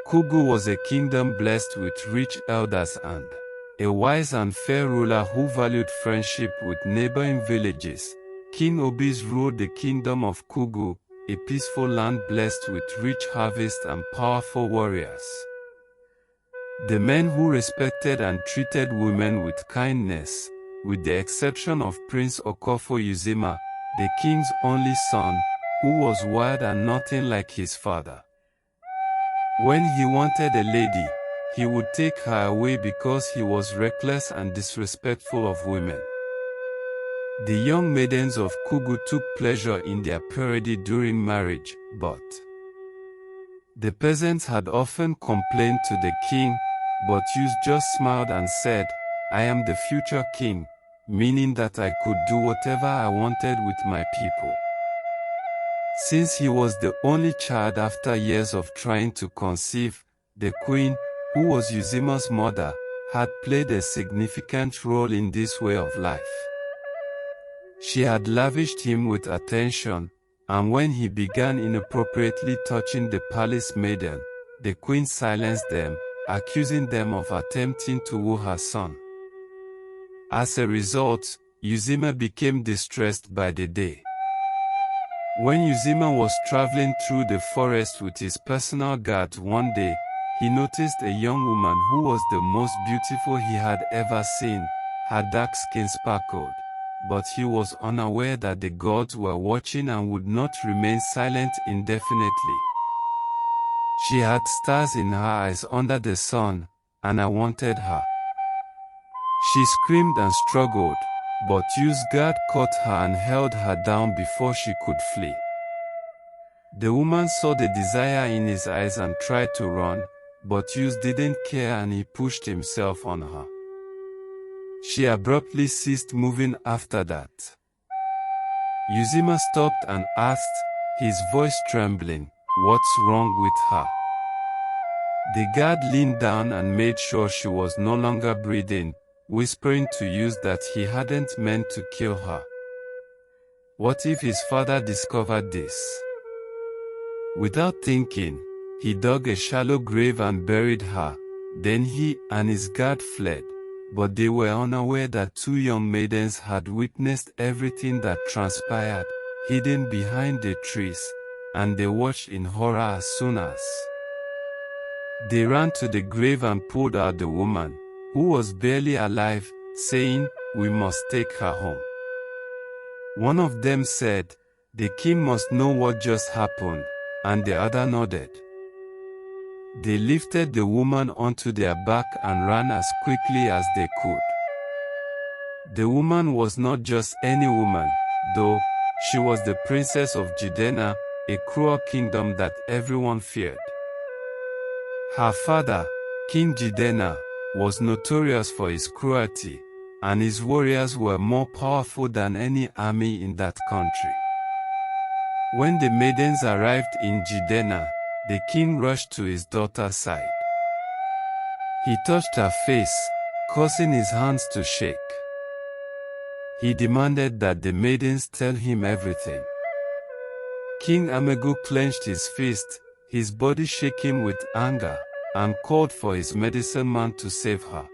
Kugu was a kingdom blessed with rich elders and a wise and fair ruler who valued friendship with neighboring villages. King Obis ruled the kingdom of Kugu, a peaceful land blessed with rich harvest and powerful warriors. The men who respected and treated women with kindness, with the exception of Prince Okonkwo Uzema, the king's only son, who was wild and nothing like his father. When he wanted a lady, he would take her away because he was reckless and disrespectful of women. The young maidens of Kugu took pleasure in their purity during marriage, but the peasants had often complained to the king, but Uz just smiled and said, "I am the future king," meaning that I could do whatever I wanted with my people. Since he was the only child after years of trying to conceive, the queen, who was Uzema's mother, had played a significant role in this way of life. She had lavished him with attention, and when he began inappropriately touching the palace maiden, the queen silenced them, accusing them of attempting to woo her son. As a result, Uzema became distressed by the day. When Uzema was traveling through the forest with his personal guard one day, he noticed a young woman who was the most beautiful he had ever seen. Her dark skin sparkled, but he was unaware that the gods were watching and would not remain silent indefinitely. She had stars in her eyes under the sun, and I wanted her. She screamed and struggled, but Uz's guard caught her and held her down before she could flee. The woman saw the desire in his eyes and tried to run, but Uz didn't care and he pushed himself on her. She abruptly ceased moving after that. Uzema stopped and asked, his voice trembling, "What's wrong with her?" The guard leaned down and made sure she was no longer breathing, whispering to Uz that he hadn't meant to kill her. What if his father discovered this? Without thinking, he dug a shallow grave and buried her. Then he and his guard fled, but they were unaware that two young maidens had witnessed everything that transpired, hidden behind the trees, and they watched in horror as soon as they ran to the grave and pulled out the woman, who was barely alive, saying, "We must take her home." One of them said, "The king must know what just happened," and the other nodded. They lifted the woman onto their back and ran as quickly as they could. The woman was not just any woman, though. She was the princess of Jidena, a cruel kingdom that everyone feared. Her father, King Jidena, was notorious for his cruelty, and his warriors were more powerful than any army in that country. When the maidens arrived in Jidena, the king rushed to his daughter's side. He touched her face, causing his hands to shake. He demanded that the maidens tell him everything. King Amegu clenched his fist, his body shaking with anger, and called for his medicine man to save her.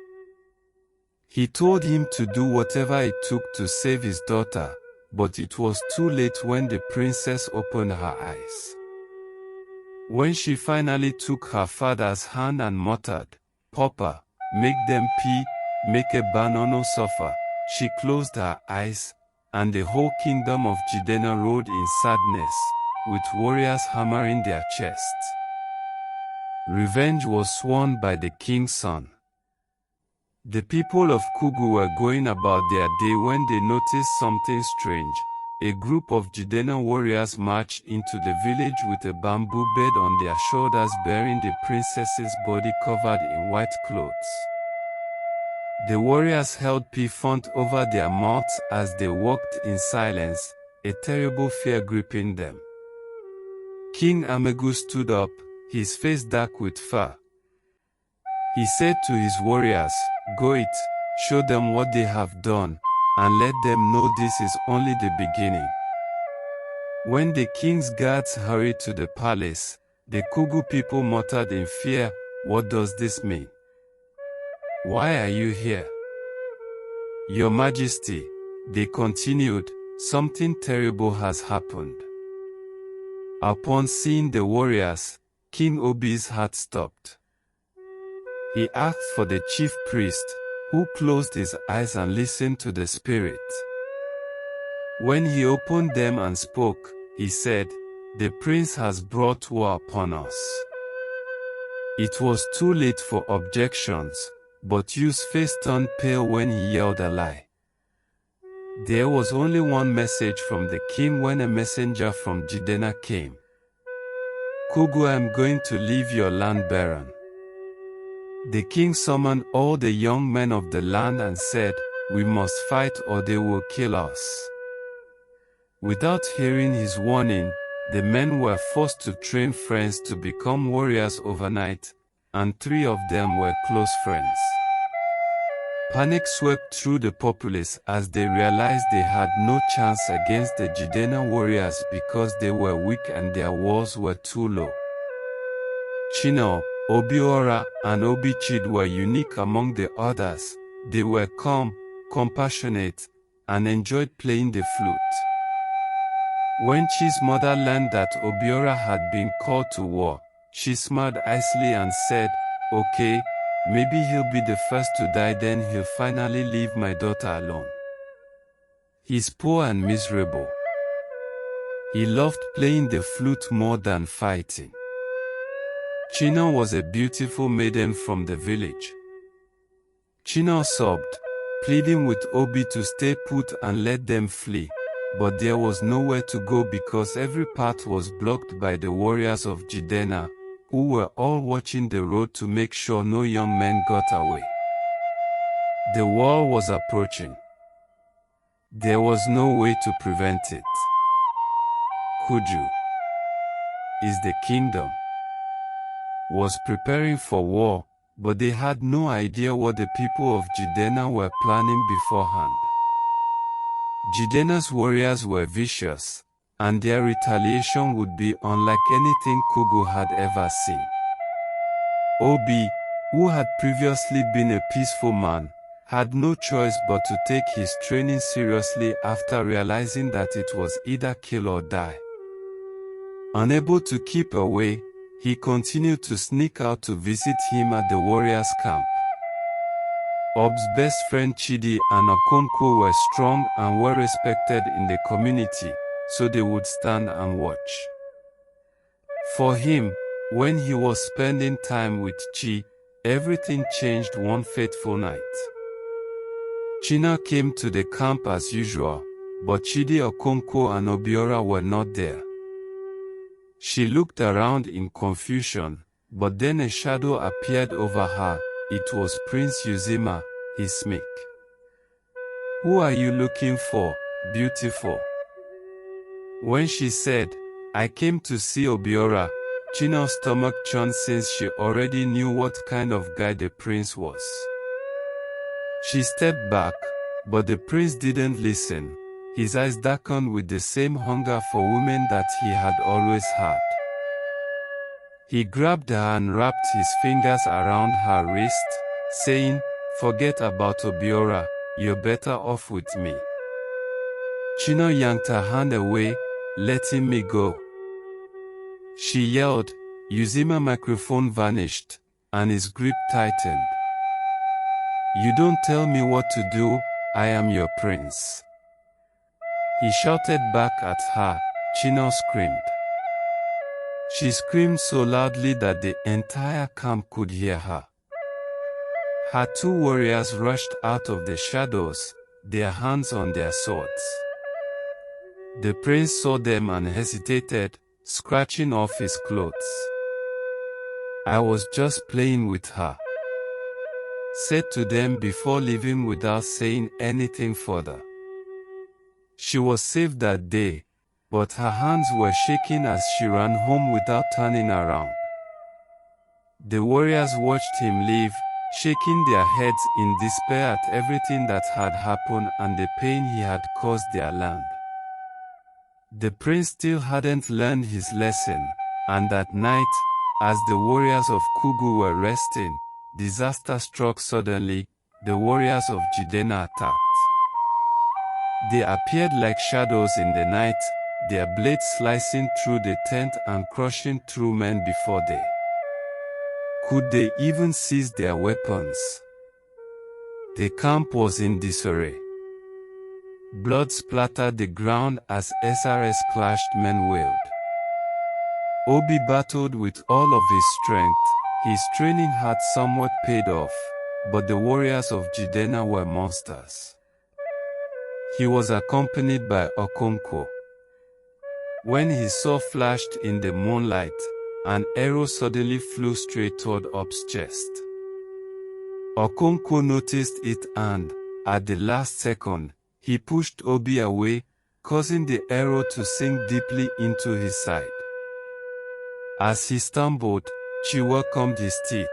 He told him to do whatever it took to save his daughter, but it was too late when the princess opened her eyes. When she finally took her father's hand and muttered, "Papa, make them pee, make a banana suffer," she closed her eyes, and the whole kingdom of Jidena rolled in sadness, with warriors hammering their chests. Revenge was sworn by the king's son. The people of Kugu were going about their day when they noticed something strange. A group of Jidena warriors marched into the village with a bamboo bed on their shoulders bearing the princess's body covered in white clothes. The warriors held pea font over their mouths as they walked in silence, a terrible fear gripping them. King Amegu stood up, his face dark with fear. He said to his warriors, "Go it, show them what they have done, and let them know this is only the beginning." When the king's guards hurried to the palace, The Kugu people muttered in fear, "What does this mean? Why are you here?" "Your Majesty," they continued, "something terrible has happened." Upon seeing the warriors, King Obi's heart stopped. He asked for the chief priest, who closed his eyes and listened to the spirit. When he opened them and spoke, he said, "The prince has brought war upon us." It was too late for objections, but Yu's face turned pale when he yelled a lie. There was only one message from the king when a messenger from Jidena came. "Kugu, I am going to leave your land barren." The king summoned all the young men of the land and said, "We must fight or they will kill us." Without hearing his warning, the men were forced to train friends to become warriors overnight, and 3 of them were close friends. Panic swept through the populace as they realized they had no chance against the Jidena warriors because they were weak and their walls were too low. Chinel, Obiora, and Obichid were unique among the others. They were calm, compassionate, and enjoyed playing the flute. When Chi's mother learned that Obiora had been called to war, she smiled icily and said, "Okay, maybe he'll be the first to die, then he'll finally leave my daughter alone. He's poor and miserable. He loved playing the flute more than fighting." Chinel was a beautiful maiden from the village. Chinel sobbed, pleading with Obi to stay put and let them flee, but there was nowhere to go because every path was blocked by the warriors of Jidena, who were all watching the road to make sure no young men got away. The war was approaching. There was no way to prevent it. Kuju is the kingdom, was preparing for war, but they had no idea what the people of Jidena were planning beforehand. Jidena's warriors were vicious, and their retaliation would be unlike anything Kugu had ever seen. Obi, who had previously been a peaceful man, had no choice but to take his training seriously after realizing that it was either kill or die. Unable to keep away, he continued to sneak out to visit him at the warriors' camp. Ob's best friend Chidi and Okonkwo were strong and well respected in the community, so they would stand and watch. For him, when he was spending time with Chi, everything changed one fateful night. China came to the camp as usual, but Chidi, Okonkwo and Obiora were not there. She looked around in confusion, but then a shadow appeared over her. It was Prince Uzema, his smith. "Who are you looking for, beautiful?" When she said, "I came to see Obiora," China's stomach churned since she already knew what kind of guy the prince was. She stepped back, but the prince didn't listen. His eyes darkened with the same hunger for women that he had always had. He grabbed her and wrapped his fingers around her wrist, saying, "Forget about Obiora, you're better off with me." Chino yanked her hand away, letting me go. She yelled, Uzema microphone vanished, and his grip tightened. "You don't tell me what to do, I am your prince." He shouted back at her. Chino screamed. She screamed so loudly that the entire camp could hear her. Her 2 warriors rushed out of the shadows, their hands on their swords. The prince saw them and hesitated, scratching off his clothes. "I was just playing with her," said to them before leaving without saying anything further. She was safe that day, but her hands were shaking as she ran home without turning around. The warriors watched him leave, shaking their heads in despair at everything that had happened and the pain he had caused their land. The prince still hadn't learned his lesson, And that night, as the warriors of Kugu were resting, disaster struck suddenly. The warriors of Jidena attacked. They appeared like shadows in the night, their blades slicing through the tent and crushing through men before they could they even seize their weapons. The camp was in disarray. Blood splattered the ground as SRS clashed, men wailed. Obi battled with all of his strength. His training had somewhat paid off, but the warriors of Jidena were monsters. He was accompanied by Okonkwo. When his sword flashed in the moonlight, an arrow suddenly flew straight toward Ob's chest. Okonkwo noticed it and, at the last second, he pushed Obi away, causing the arrow to sink deeply into his side. As he stumbled, Chi welcomed his teeth.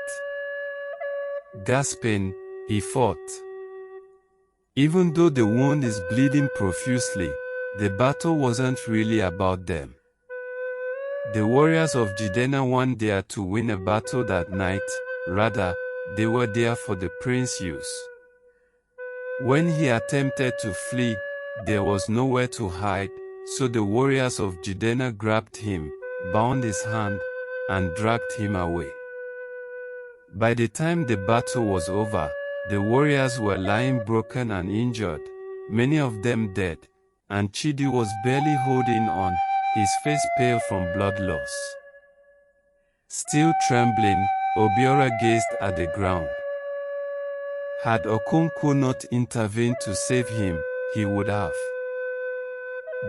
Gasping, he fought. Even though the wound is bleeding profusely, the battle wasn't really about them. The warriors of Jidena weren't there to win a battle that night, rather, they were there for the prince's use. When he attempted to flee, there was nowhere to hide, so the warriors of Jidena grabbed him, bound his hand, and dragged him away. By the time the battle was over, the warriors were lying broken and injured, many of them dead, and Chidi was barely holding on, his face pale from blood loss. Still trembling, Obiora gazed at the ground. Had Okonkwo not intervened to save him, he would have.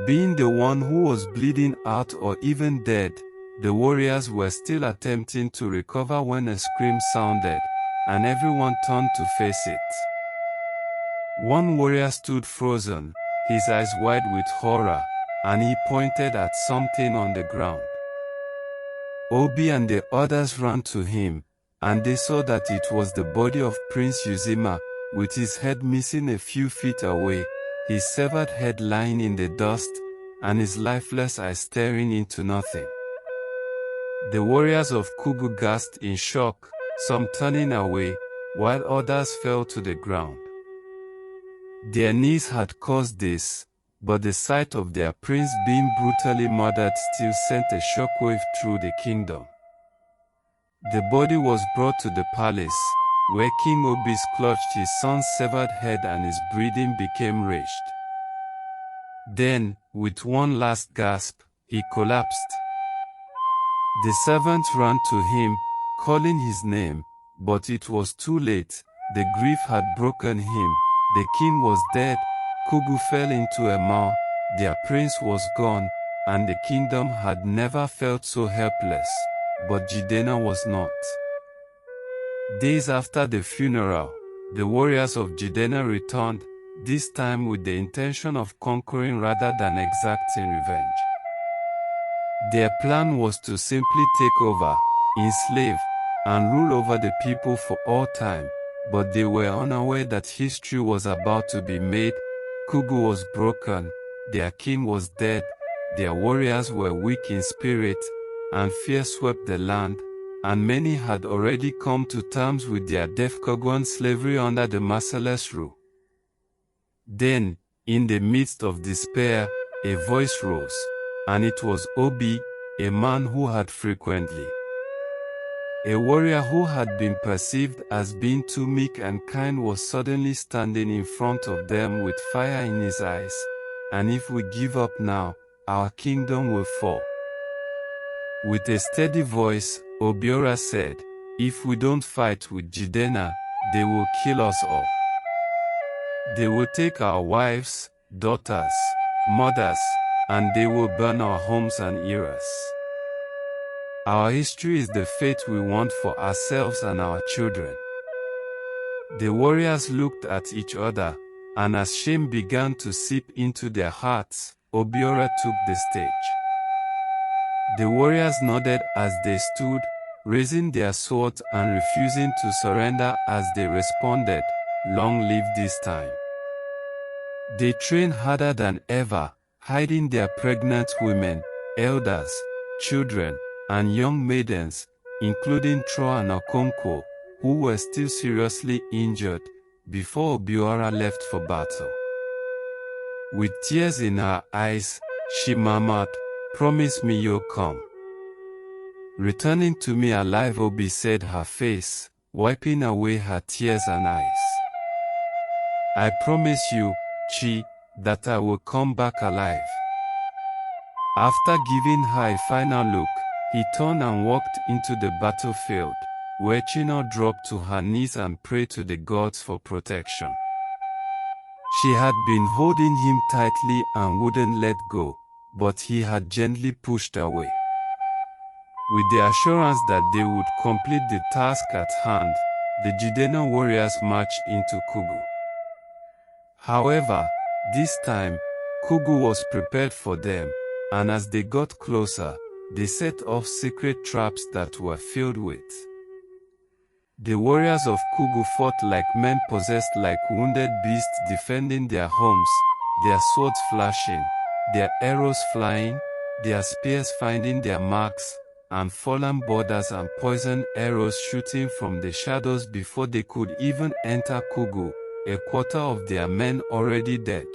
Being the one who was bleeding out or even dead, the warriors were still attempting to recover when a scream sounded, and everyone turned to face it. One warrior stood frozen, his eyes wide with horror, and he pointed at something on the ground. Obi and the others ran to him, and they saw that it was the body of Prince Uzema, with his head missing a few feet away, his severed head lying in the dust, and his lifeless eyes staring into nothing. The warriors of Kugu gasped in shock, some turning away, while others fell to the ground. Their knees had caused this, but the sight of their prince being brutally murdered still sent a shockwave through the kingdom. The body was brought to the palace, where King Obis clutched his son's severed head and his breathing became raised. Then, with one last gasp, he collapsed. The servants ran to him, calling his name, but it was too late. The grief had broken him. The king was dead, Kugu fell into a maw, their prince was gone, and the kingdom had never felt so helpless, but Jidena was not. Days after the funeral, the warriors of Jidena returned, this time with the intention of conquering rather than exacting revenge. Their plan was to simply take over, enslave, and rule over the people for all time, but they were unaware that history was about to be made. Kugu was broken, their king was dead, their warriors were weak in spirit, and fear swept the land, and many had already come to terms with their Defkogon slavery under the merciless rule. Then, in the midst of despair, a voice rose, and it was Obi, a man who had frequently a warrior who had been perceived as being too meek and kind was suddenly standing in front of them with fire in his eyes, and if we give up now, our kingdom will fall. With a steady voice, Obiora said, if we don't fight with Jidena, they will kill us all. They will take our wives, daughters, mothers, and they will burn our homes and eras. Our history is the fate we want for ourselves and our children. The warriors looked at each other, and as shame began to seep into their hearts, Obiora took the stage. The warriors nodded as they stood, raising their swords and refusing to surrender as they responded, "Long live this time." They trained harder than ever, hiding their pregnant women, elders, children, and young maidens, including Tro and Okonkwo, who were still seriously injured, before Obiora left for battle. With tears in her eyes, she murmured, "Promise me you'll come." "Returning to me alive," Obi said, her face, wiping away her tears and eyes. "I promise you, Chi, that I will come back alive." After giving her a final look, he turned and walked into the battlefield, where Chinel dropped to her knees and prayed to the gods for protection. She had been holding him tightly and wouldn't let go, but he had gently pushed away. With the assurance that they would complete the task at hand, the Jidena warriors marched into Kugu. However, this time, Kugu was prepared for them, and as they got closer, they set off secret traps that were filled with. The warriors of Kugu fought like men possessed, like wounded beasts, defending their homes, their swords flashing, their arrows flying, their spears finding their marks, and fallen borders and poisoned arrows shooting from the shadows before they could even enter Kugu, a quarter of their men already dead.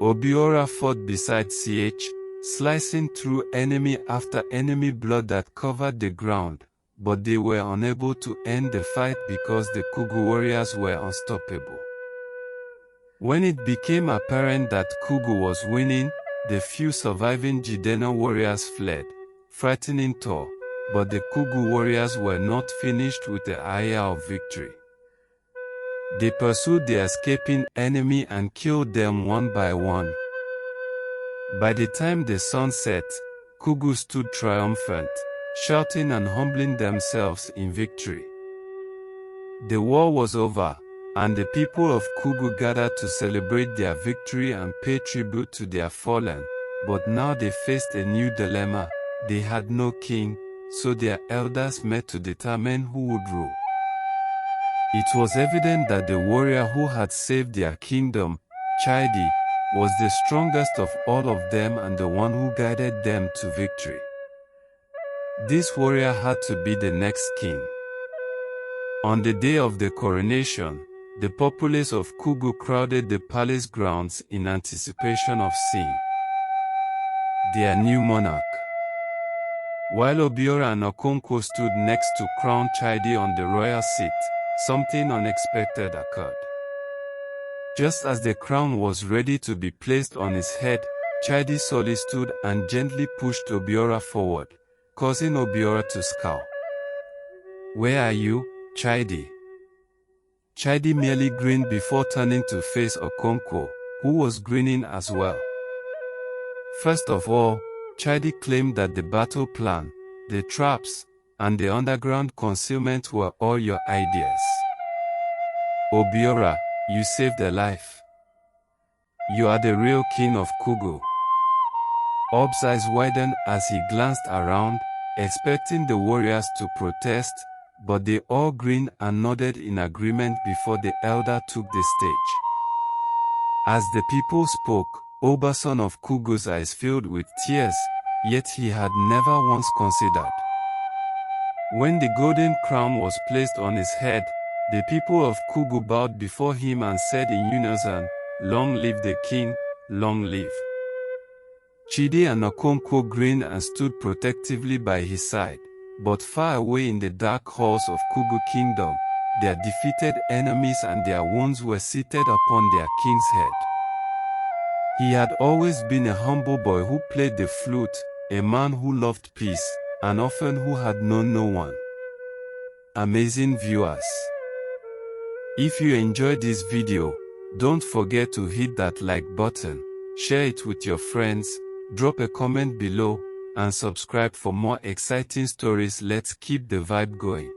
Obiora fought beside CH, slicing through enemy after enemy, blood that covered the ground, but they were unable to end the fight because the Kugu warriors were unstoppable. When it became apparent that Kugu was winning, the few surviving Jidena warriors fled, frightening Thor, but the Kugu warriors were not finished with the idea of victory. They pursued the escaping enemy and killed them one by one. By the time the sun set, Kugu stood triumphant, shouting and humbling themselves in victory. The war was over, and the people of Kugu gathered to celebrate their victory and pay tribute to their fallen, but now they faced a new dilemma. They had no king, so their elders met to determine who would rule. It was evident that the warrior who had saved their kingdom, Chidi, was the strongest of all of them and the one who guided them to victory. This warrior had to be the next king. On the day of the coronation, the populace of Kugu crowded the palace grounds in anticipation of seeing their new monarch. While Obiora and Okonkwo stood next to Crown Chidi on the royal seat, something unexpected occurred. Just as the crown was ready to be placed on his head, Chidi slowly stood and gently pushed Obiora forward, causing Obiora to scowl. "Where are you, Chidi?" Chidi merely grinned before turning to face Okonkwo, who was grinning as well. First of all, Chidi claimed that the battle plan, the traps, and the underground concealment were all your ideas. "Obiora, you saved a life. You are the real king of Kugu." Ob's eyes widened as he glanced around, expecting the warriors to protest, but they all grinned and nodded in agreement before the elder took the stage. As the people spoke, Oba, son of Kugu's eyes filled with tears, yet he had never once considered. When the golden crown was placed on his head, the people of Kugu bowed before him and said in unison, "Long live the king, long live." Chidi and Okonkwo grinned and stood protectively by his side, but far away in the dark halls of Kugu Kingdom, their defeated enemies and their wounds were seated upon their king's head. He had always been a humble boy who played the flute, a man who loved peace, and often who had known no one. Amazing viewers! If you enjoyed this video, don't forget to hit that like button, share it with your friends, drop a comment below, and subscribe for more exciting stories. Let's keep the vibe going.